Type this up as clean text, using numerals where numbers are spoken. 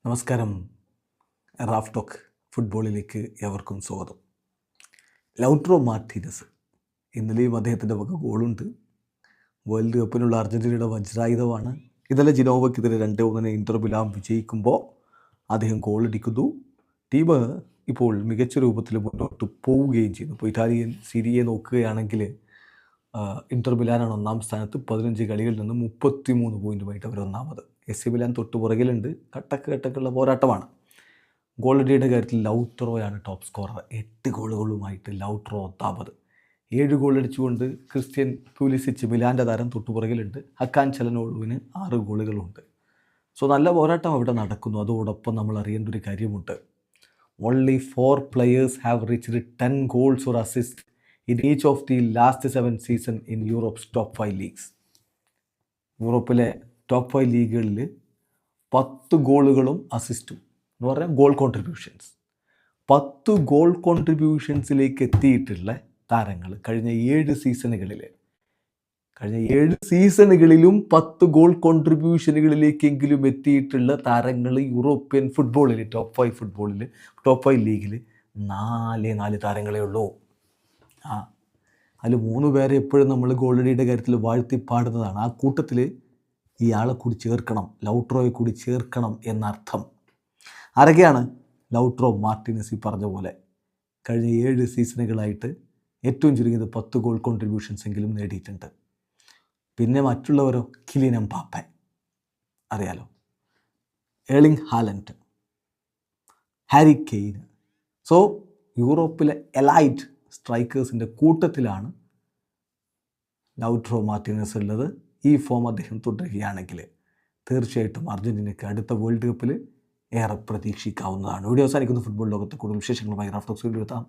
നമസ്കാരം. Raf talk ഫുട്ബോളിലേക്ക് ഏവർക്കും സ്വാഗതം. ലൗട്രോ മാർട്ടീനസ് ഇന്നലെയും അദ്ദേഹത്തിൻ്റെ വക ഗോളുണ്ട്. വേൾഡ് കപ്പിനുള്ള അർജൻറ്റീനയുടെ വജ്രായുധമാണ്. ഇന്നലെ ജിനോവയ്ക്കെതിരെ 2-1 ഇന്റർ മിലാൻ വിജയിക്കുമ്പോൾ അദ്ദേഹം ഗോളടിക്കുന്നു. ടീം ഇപ്പോൾ മികച്ച രൂപത്തിൽ മുന്നോട്ട് പോവുകയും ചെയ്യുന്നു. ഇപ്പോൾ ഇറ്റാലിയൻ സീരിയെ നോക്കുകയാണെങ്കിൽ ഇന്റർ മിലാനാണ് ഒന്നാം സ്ഥാനത്ത്. 15 കളികളിൽ നിന്ന് 33 പോയിൻറ്റുമായിട്ട് അവർ ഒന്നാമത്. എസ് സി മിലാൻ തൊട്ട് പുറകിലുണ്ട്. കട്ടക്കുള്ള പോരാട്ടമാണ്. ഗോളടിയുടെ കാര്യത്തിൽ ലൗട്രോയാണ് ടോപ്പ് സ്കോറർ. 8 ഗോളുകളുമായിട്ട് ലൗട്രോ ഒന്നാമത്. 7 ഗോളടിച്ചുകൊണ്ട് ക്രിസ്ത്യൻ പുലിസിച്ച് മിലാൻ്റെ താരം തൊട്ടുപുറകിലുണ്ട്. ഹക്കാൻ ചലനോളുവിന് 6 ഗോളുകളുണ്ട്. സോ നല്ല പോരാട്ടം അവിടെ നടക്കുന്നു. അതോടൊപ്പം നമ്മൾ അറിയേണ്ട ഒരു കാര്യമുണ്ട്. Only 4 players have reached 10 goals or assists in each of the last 7 seasons in Europe's top 5 leagues. യൂറോപ്പിലെ ടോപ്പ് 5 ലീഗുകളിൽ 10 ഗോളുകളും അസിസ്റ്റും എന്ന് പറഞ്ഞാൽ ഗോൾ കോൺട്രിബ്യൂഷൻസ് 10 ഗോൾ കോൺട്രിബ്യൂഷൻസിലേക്ക് എത്തിയിട്ടുള്ള താരങ്ങൾ കഴിഞ്ഞ 7 സീസണുകളിലും 10 ഗോൾ കോൺട്രിബ്യൂഷനുകളിലേക്കെങ്കിലും എത്തിയിട്ടുള്ള താരങ്ങൾ യൂറോപ്യൻ ഫുട്ബോളിൽ ടോപ്പ് 5 ലീഗിൽ 4 താരങ്ങളേ ഉള്ളൂ. അതിൽ 3 പേരെ എപ്പോഴും നമ്മൾ ഗോളടിയുടെ കാര്യത്തിൽ വാഴ്ത്തിപ്പാടുന്നതാണ്. ആ കൂട്ടത്തിൽ ഇയാളെ കൂടി ചേർക്കണം, ലൗട്രോയെ കൂടി ചേർക്കണം എന്നർത്ഥം. ആരൊക്കെയാണ്? ലൗട്രോ മാർട്ടീനസ് ഈ പറഞ്ഞ പോലെ കഴിഞ്ഞ 7 സീസണുകളായിട്ട് ഏറ്റവും ചുരുങ്ങിയത് 10 ഗോൾ കോൺട്രിബ്യൂഷൻസ് എങ്കിലും നേടിയിട്ടുണ്ട്. പിന്നെ മറ്റുള്ളവരോ? കിലിയൻ എംബാപ്പെ അറിയാലോ, Erling Haaland, Harry Kane. So യൂറോപ്പിലെ എലൈറ്റ് സ്ട്രൈക്കേഴ്സിൻ്റെ കൂട്ടത്തിലാണ് ലൗട്രോ മാർട്ടീനസ് ഉള്ളത്. ഈ ഫോം അദ്ദേഹം തുടരുകയാണെങ്കിൽ തീർച്ചയായിട്ടും അർജൻറ്റീനയ്ക്ക് അടുത്ത വേൾഡ് കപ്പിൽ ഏറെ പ്രതീക്ഷിക്കാവുന്നതാണ്. വീഡിയോ അവസാനിക്കുന്ന ഫുട്ബോൾ ലോകത്തെ കൂടുതൽ വിശേഷങ്ങളുമായി റാഫ് ടോക്സ് വീഡിയോ എത്താം.